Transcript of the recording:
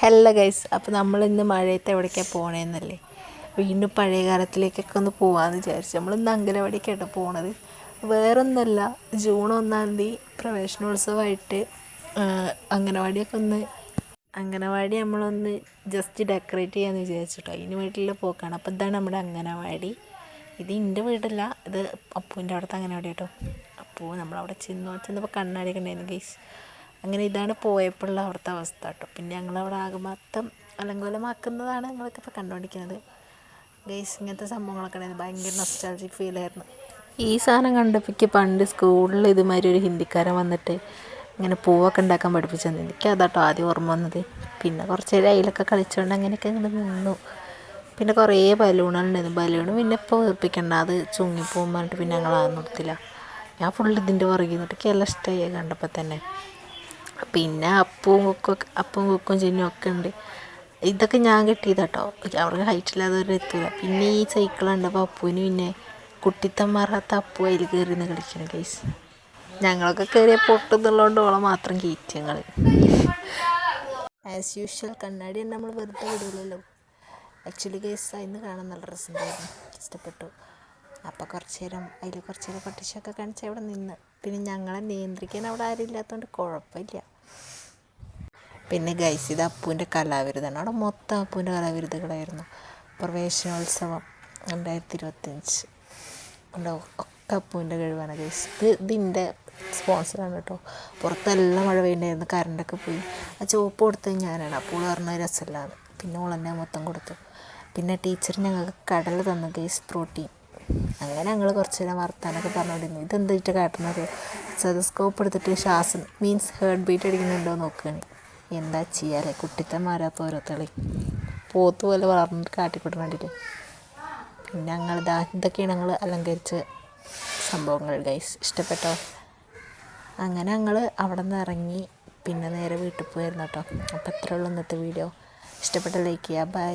Hello guys, അപ്പോൾ നമ്മളിന്ന് മഴയത്ത് എവിടേക്കാണ് പോകണേന്നല്ലേ. വീണ്ടും പഴയ കാലത്തിലേക്കൊക്കെ ഒന്ന് പോകാമെന്ന് വിചാരിച്ചു. നമ്മളിന്ന് അങ്കനവാടിക്കാട്ടോ പോണത്. വേറൊന്നുമല്ല, ജൂൺ 1-ാം തീയതി പ്രവേശനോത്സവമായിട്ട് അങ്കനവാടി നമ്മളൊന്ന് ജസ്റ്റ് ഡെക്കറേറ്റ് ചെയ്യാമെന്ന് വിചാരിച്ചിട്ടോ. അതിന് വീട്ടിലുള്ള പോക്കാണ്. അപ്പോൾ ഇതാണ് നമ്മുടെ അങ്കനവാടി. ഇത് എൻ്റെ വീടല്ല, ഇത് അപ്പൂൻ്റെ അവിടുത്തെ അങ്കനവാടി കേട്ടോ. അപ്പോൾ നമ്മളവിടെ ചെന്നപ്പോൾ കണ്ണാടിയൊക്കെ ഉണ്ടായിരുന്നു ഗൈസ്. അങ്ങനെ ഇതാണ് പോയപ്പോഴുള്ള അവിടുത്തെ അവസ്ഥ കേട്ടോ. പിന്നെ ഞങ്ങളവിടെ ആകെ മൊത്തം അലങ്കോലമാക്കുന്നതാണ് നിങ്ങളൊക്കെ ഇപ്പോൾ കണ്ടുകൊണ്ടിരിക്കുന്നത് ഗൈസ്. ഇങ്ങനത്തെ സംഭവങ്ങളൊക്കെ ഉണ്ടായിരുന്നു. ഭയങ്കര നൊസ്റ്റാൾജിക് ഫീലായിരുന്നു. ഈ സാധനം കണ്ടപ്പോൾ പണ്ട് സ്കൂളിൽ ഇതുമാതിരി ഒരു ഹിന്ദിക്കാരൻ വന്നിട്ട് ഇങ്ങനെ പൂവൊക്കെ ഉണ്ടാക്കാൻ പഠിപ്പിച്ചു തന്നു. എനിക്ക് അതാട്ടോ ആദ്യം ഓർമ്മ വന്നത്. പിന്നെ കുറച്ച് നേരം അതിലൊക്കെ കളിച്ചുകൊണ്ട് അങ്ങനെയൊക്കെ ഇങ്ങനെ നിന്നു. പിന്നെ കുറേ ബലൂണുണ്ടായിരുന്നു. ബലൂൺ പിന്നെ ഇപ്പോൾ വീർപ്പിക്കണ്ട, അത് ചുങ്ങിപ്പോകും പറഞ്ഞിട്ട് പിന്നെ ഞങ്ങൾ അത് നിർത്തില്ല. ഞാൻ ഫുൾ ഇതിൻ്റെ പുറകിൽ നിന്നിട്ട് എനിക്ക് എല്ലാം ഇഷ്ടമായി കണ്ടപ്പോൾ തന്നെ. പിന്നെ അപ്പവും കുക്കും ചിന്നും ഒക്കെ ഉണ്ട്. ഇതൊക്കെ ഞാൻ കിട്ടിയതാട്ടോ. അവർക്ക് ഹൈറ്റില്ലാത്തവരെ എത്തൂല. പിന്നെ ഈ സൈക്കിൾ കണ്ടപ്പോൾ അപ്പുവിന് പിന്നെ കുട്ടിത്തം മാറാത്ത അപ്പു അതിൽ കയറി നിന്ന് കളിക്കണം ഗൈസ്. ഞങ്ങളൊക്കെ കയറിയ പൊട്ടുന്നുള്ളതുകൊണ്ട് ഓളം മാത്രം കയറ്റി ഞങ്ങൾ. ആസ് യൂഷ്വൽ കണ്ണാടി നമ്മൾ വെറുതെ വിടില്ലല്ലോ. ആക്ച്വലി ഗൈസ് അതിന് കാണാൻ നല്ല രസമുണ്ടായിരുന്നു, ഇഷ്ടപ്പെട്ടു. അപ്പോൾ കുറച്ച് നേരം പട്ടിഷൊക്കെ കാണിച്ച് അവിടെ നിന്ന്. പിന്നെ ഞങ്ങളെ നിയന്ത്രിക്കാൻ അവിടെ ആരും ഇല്ലാത്തതുകൊണ്ട് കുഴപ്പമില്ല. പിന്നെ ഗൈസ്, ഇത് അപ്പൂൻ്റെ കലാവിരുതാണ്. അവിടെ മൊത്തം അപ്പൂൻ്റെ കലാവിരുതുകളായിരുന്നു. പ്രവേശനോത്സവം 2025 ഉണ്ടാവും. ഒക്കെ അപ്പൂൻ്റെ കഴിവാണ് ഗൈസ്. ഇതിൻ്റെ സ്പോൺസറാണ് കേട്ടോ. പുറത്തെല്ലാം മഴ പെയ്യുന്നുണ്ടായിരുന്നു, കറണ്ടൊക്കെ പോയി. ആ ചുവപ്പ് കൊടുത്തത് ഞാനാണ്. അപ്പോൾ പറഞ്ഞ രസമില്ലാന്ന് പിന്നെ ഓളെന്നെ മൊത്തം കൊടുത്തു. പിന്നെ ടീച്ചർ ഞങ്ങൾക്ക് കടല തന്നു ഗൈസ്, പ്രോട്ടീൻ. അങ്ങനെ ഞങ്ങൾ കുറച്ച് നേരം വർത്താനൊക്കെ പറഞ്ഞുകൊണ്ടിരുന്നു. ഇതെന്തായിട്ട് കാട്ടുന്നത്, സ്റ്റെതസ്കോപ്പ് എടുത്തിട്ട് ശ്വാസം ഹേർട്ട് ബീറ്റ് അടിക്കുന്നുണ്ടോ നോക്കുകയാണ്. എന്താ ചെയ്യാല്ലേ, കുട്ടിത്തം മാറാത്ത ഓരോരുത്തളി പോത്ത് പോലെ വളർന്നിട്ട് കാട്ടിക്കൊടുക്കണ്ടില്ലേ. പിന്നെ ഇതൊക്കെയാണ് ഞങ്ങൾ അലങ്കരിച്ച സംഭവങ്ങൾ ഗൈസ്. ഇഷ്ടപ്പെട്ടോ? അങ്ങനെ ഞങ്ങൾ അവിടെ നിന്ന് ഇറങ്ങി പിന്നെ നേരെ വീട്ടിൽ പോയിരുന്നു കേട്ടോ. അപ്പോൾ ഇത്രയേ ഉള്ളൂ ഇന്നത്തെ വീഡിയോ. ഇഷ്ടപ്പെട്ട ലൈക്ക് ചെയ്യുക. ബൈ.